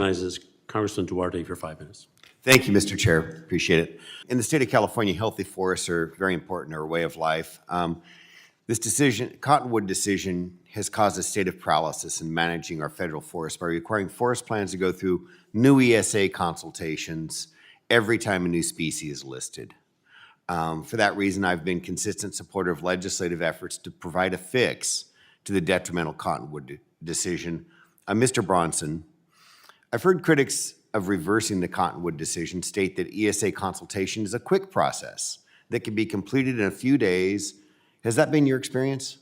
Recognizes Congressman Duarte for 5 minutes. Thank you, Mr. Chair. Appreciate it. In the state of California, healthy forests are very important, our way of life. This decision, Cottonwood decision, has caused a state of paralysis in managing our federal forests by requiring forest plans to go through new ESA consultations every time a new species is listed. For that reason, I've been consistent supporter of legislative efforts to provide a fix to the detrimental Cottonwood decision. Mr. Bronson, I've heard critics of reversing the Cottonwood decision state that ESA consultation is a quick process that can be completed in a few days. Has that been your experience?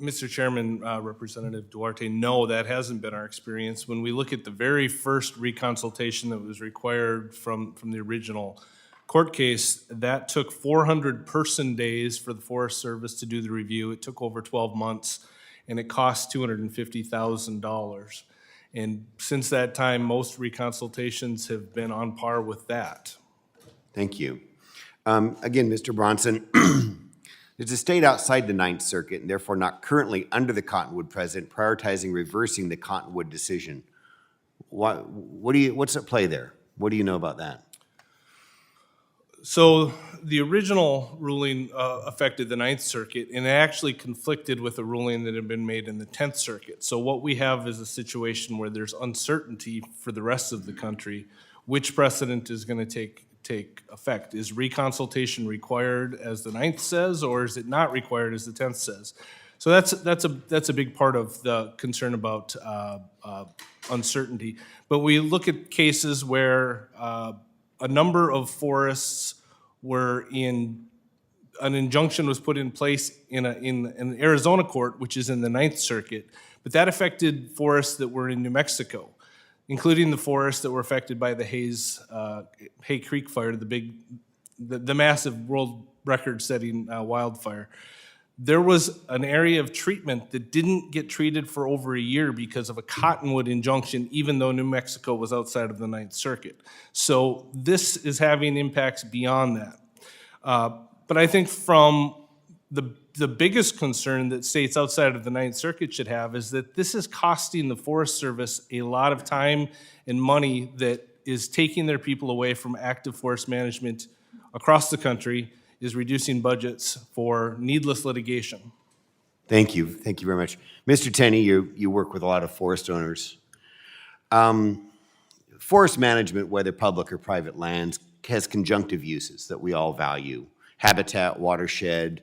Mr. Chairman, Representative Duarte, no, that hasn't been our experience. When we look at the very first reconsultation that was required from the original court case, that took 400 person days for the Forest Service to do the review. It took over 12 months, and it cost $250,000. And since that time, most reconsultations have been on par with that. Thank you. Again, Mr. Bronson, there's a state outside the Ninth Circuit and therefore not currently under the Cottonwood precedent prioritizing reversing the Cottonwood decision. What's at play there? What do you know about that? So the original ruling affected the Ninth Circuit, and it actually conflicted with a ruling that had been made in the 10th Circuit. So what we have is a situation where there's uncertainty for the rest of the country which precedent is going to take effect. Is reconsultation required as the 9th says, or is it not required as the 10th says? So that's a big part of the concern about uncertainty. But we look at cases where a number of forests were in, an injunction was put in place in an Arizona court, which is in the 9th Circuit, but that affected forests that were in New Mexico, including the forests that were affected by the Hay Creek fire, the massive world record-setting wildfire. There was an area of treatment that didn't get treated for over a year because of a Cottonwood injunction, even though New Mexico was outside of the 9th Circuit. So this is having impacts beyond that. But I think from the biggest concern that states outside of the 9th Circuit should have is that this is costing the Forest Service a lot of time and money that is taking their people away from active forest management across the country, is reducing budgets for needless litigation. Thank you. Thank you very much. Mr. Tenney, you work with a lot of forest owners. Forest management, whether public or private lands, has conjunctive uses that we all value. Habitat, watershed,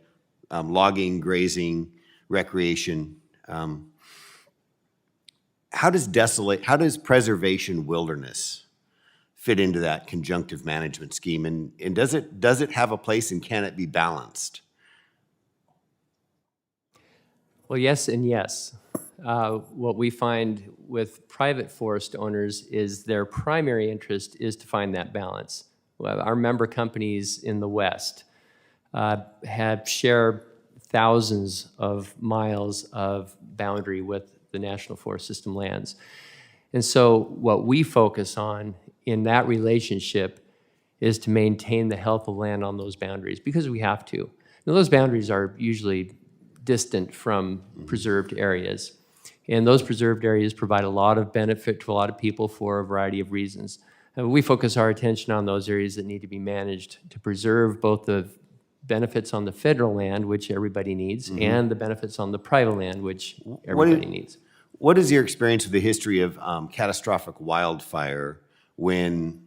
logging, grazing, recreation. How does preservation wilderness fit into that conjunctive management scheme, and does it have a place, and can it be balanced? Well, yes and yes. What we find with private forest owners is their primary interest is to find that balance. Our member companies in the West share thousands of miles of boundary with the National Forest System lands. And so what we focus on in that relationship is to maintain the health of land on those boundaries, because we have to. Now, those boundaries are usually distant from preserved areas, and those preserved areas provide a lot of benefit to a lot of people for a variety of reasons. We focus our attention on those areas that need to be managed to preserve both the benefits on the federal land, which everybody needs, and the benefits on the private land, which everybody needs. What is your experience with the history of catastrophic wildfire when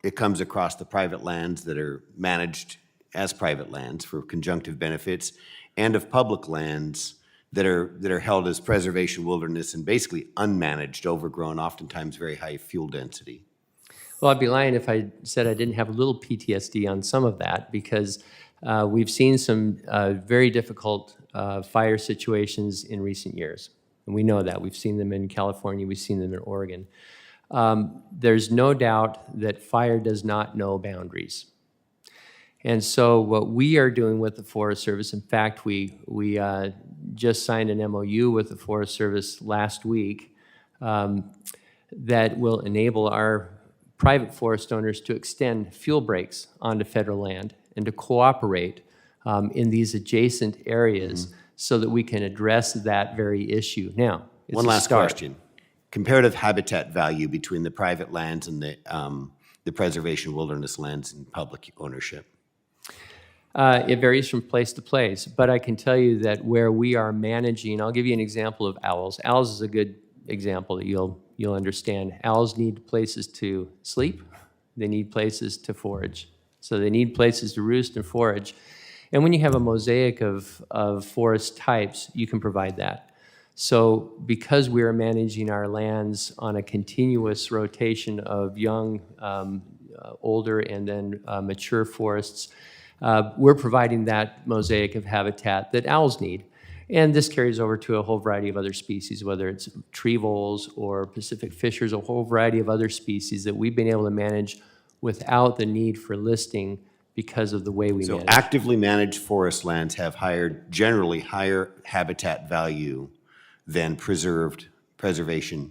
it comes across the private lands that are managed as private lands for conjunctive benefits, and of public lands that are held as preservation wilderness and basically unmanaged, overgrown, oftentimes very high fuel density? Well, I'd be lying if I said I didn't have a little PTSD on some of that, because we've seen some very difficult fire situations in recent years. And we know that. We've seen them in California. We've seen them in Oregon. There's no doubt that fire does not know boundaries. And so what we are doing with the Forest Service, in fact, we just signed an MOU with the Forest Service last week that will enable our private forest owners to extend fuel breaks onto federal land and to cooperate in these adjacent areas so that we can address that very issue. Now, it's one last question. comparative habitat value between the private lands and the preservation wilderness lands in public ownership? It varies from place to place, but I can tell you that where we are managing, I'll give you an example of owls. Owls is a good example that you'll understand. Owls need places to sleep. They need places to forage. So they need places to roost and forage. And when you have a mosaic of forest types, you can provide that. So because we are managing our lands on a continuous rotation of young, older, and then mature forests, we're providing that mosaic of habitat that owls need. And this carries over to a whole variety of other species, whether it's tree voles or Pacific fishers, a whole variety of other species that we've been able to manage without the need for listing because of the way we So manage. actively managed forest lands have generally higher habitat value than preservation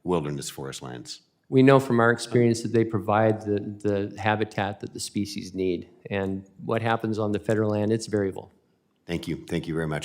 wilderness forest lands. We know from our experience that they provide the habitat that the species need. And what happens on the federal land, it's variable. Thank you. Thank you very much.